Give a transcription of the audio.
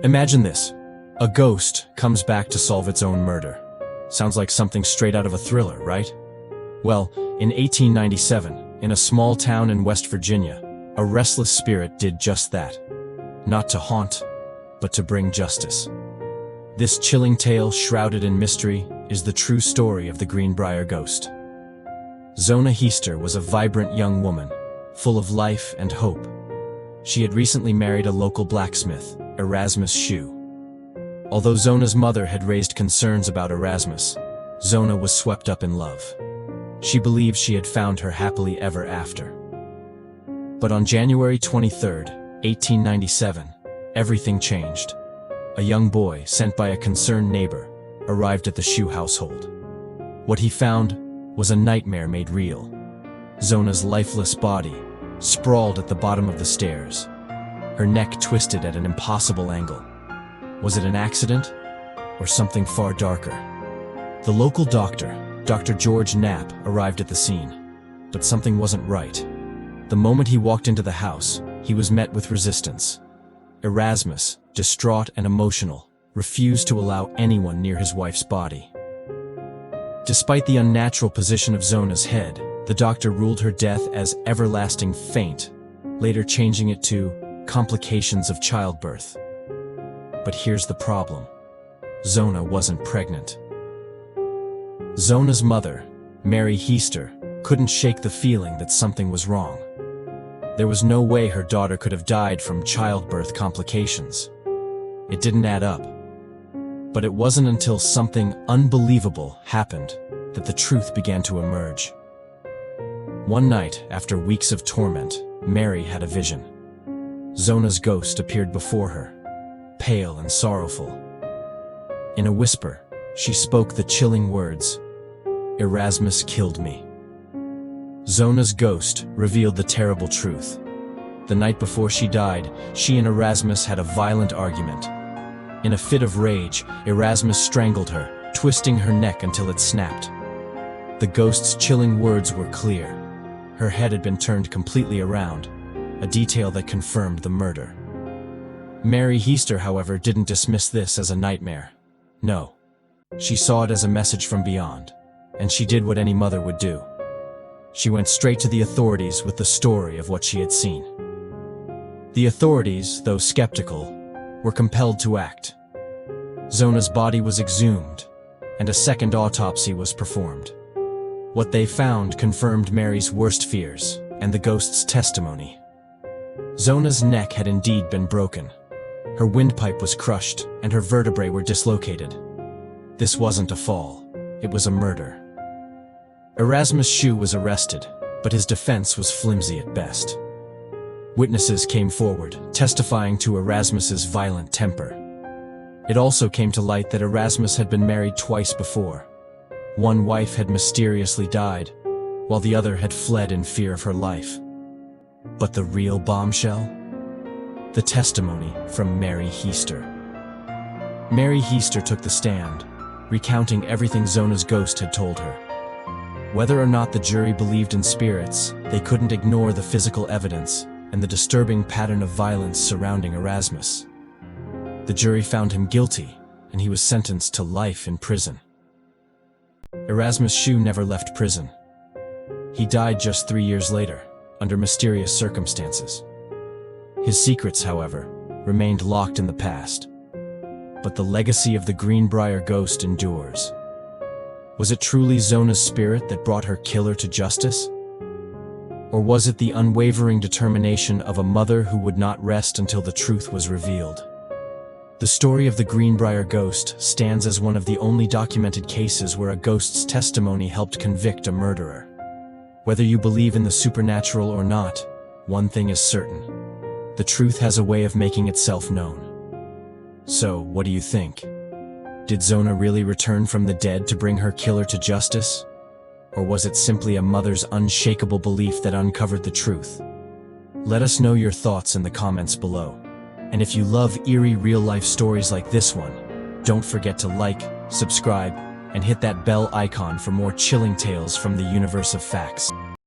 Imagine this. A ghost comes back to solve its own murder. Sounds like something straight out of a thriller, right? Well, in 1897, in a small town in West Virginia, a restless spirit did just that. Not to haunt, but to bring justice. This chilling tale, shrouded in mystery, is the true story of the Greenbrier ghost. Zona Heister was a vibrant young woman, full of life and hope. She had recently married a local blacksmith, Erasmus Shue. Although Zona's mother had raised concerns about Erasmus, Zona was swept up in love. She believed she had found her happily ever after. But on January 23, 1897, everything changed. A young boy, sent by a concerned neighbor, arrived at the Shue household. What he found was a nightmare made real. Zona's lifeless body, sprawled at the bottom of the stairs, her neck twisted at an impossible angle. Was it an accident, or something far darker? The local doctor, Dr. George Knapp, arrived at the scene, but something wasn't right. The moment he walked into the house, he was met with resistance. Erasmus, distraught and emotional, refused to allow anyone near his wife's body. Despite the unnatural position of Zona's head, the doctor ruled her death as everlasting faint, later changing it to complications of childbirth. But here's the problem. Zona wasn't pregnant. Zona's mother, Mary Heister, couldn't shake the feeling that something was wrong. There was no way her daughter could have died from childbirth complications. It didn't add up. But it wasn't until something unbelievable happened that the truth began to emerge. One night, after weeks of torment, Mary had a vision. Zona's ghost appeared before her, pale and sorrowful. In a whisper, she spoke the chilling words, "Erasmus killed me." Zona's ghost revealed the terrible truth. The night before she died, she and Erasmus had a violent argument. In a fit of rage, Erasmus strangled her, twisting her neck until it snapped. The ghost's chilling words were clear. Her head had been turned completely around, a detail that confirmed the murder. Mary Heister, however, didn't dismiss this as a nightmare. No. She saw it as a message from beyond, and she did what any mother would do. She went straight to the authorities with the story of what she had seen. The authorities, though skeptical, were compelled to act. Zona's body was exhumed, and a second autopsy was performed. What they found confirmed Mary's worst fears and the ghost's testimony. Zona's neck had indeed been broken. Her windpipe was crushed, and her vertebrae were dislocated. This wasn't a fall, it was a murder. Erasmus Shue was arrested, but his defense was flimsy at best. Witnesses came forward, testifying to Erasmus's violent temper. It also came to light that Erasmus had been married twice before. One wife had mysteriously died, while the other had fled in fear of her life. But the real bombshell? The testimony from Mary Heister. Mary Heister took the stand, recounting everything Zona's ghost had told her. Whether or not the jury believed in spirits, they couldn't ignore the physical evidence and the disturbing pattern of violence surrounding Erasmus. The jury found him guilty, and he was sentenced to life in prison. Erasmus Shue never left prison. He died just 3 years later, under mysterious circumstances. His secrets, however, remained locked in the past. But the legacy of the Greenbrier ghost endures. Was it truly Zona's spirit that brought her killer to justice? Or was it the unwavering determination of a mother who would not rest until the truth was revealed? The story of the Greenbrier ghost stands as one of the only documented cases where a ghost's testimony helped convict a murderer. Whether you believe in the supernatural or not, one thing is certain. The truth has a way of making itself known. So, what do you think? Did Zona really return from the dead to bring her killer to justice? Or was it simply a mother's unshakable belief that uncovered the truth? Let us know your thoughts in the comments below. And if you love eerie real-life stories like this one, don't forget to like, subscribe, and hit that bell icon for more chilling tales from the universe of facts.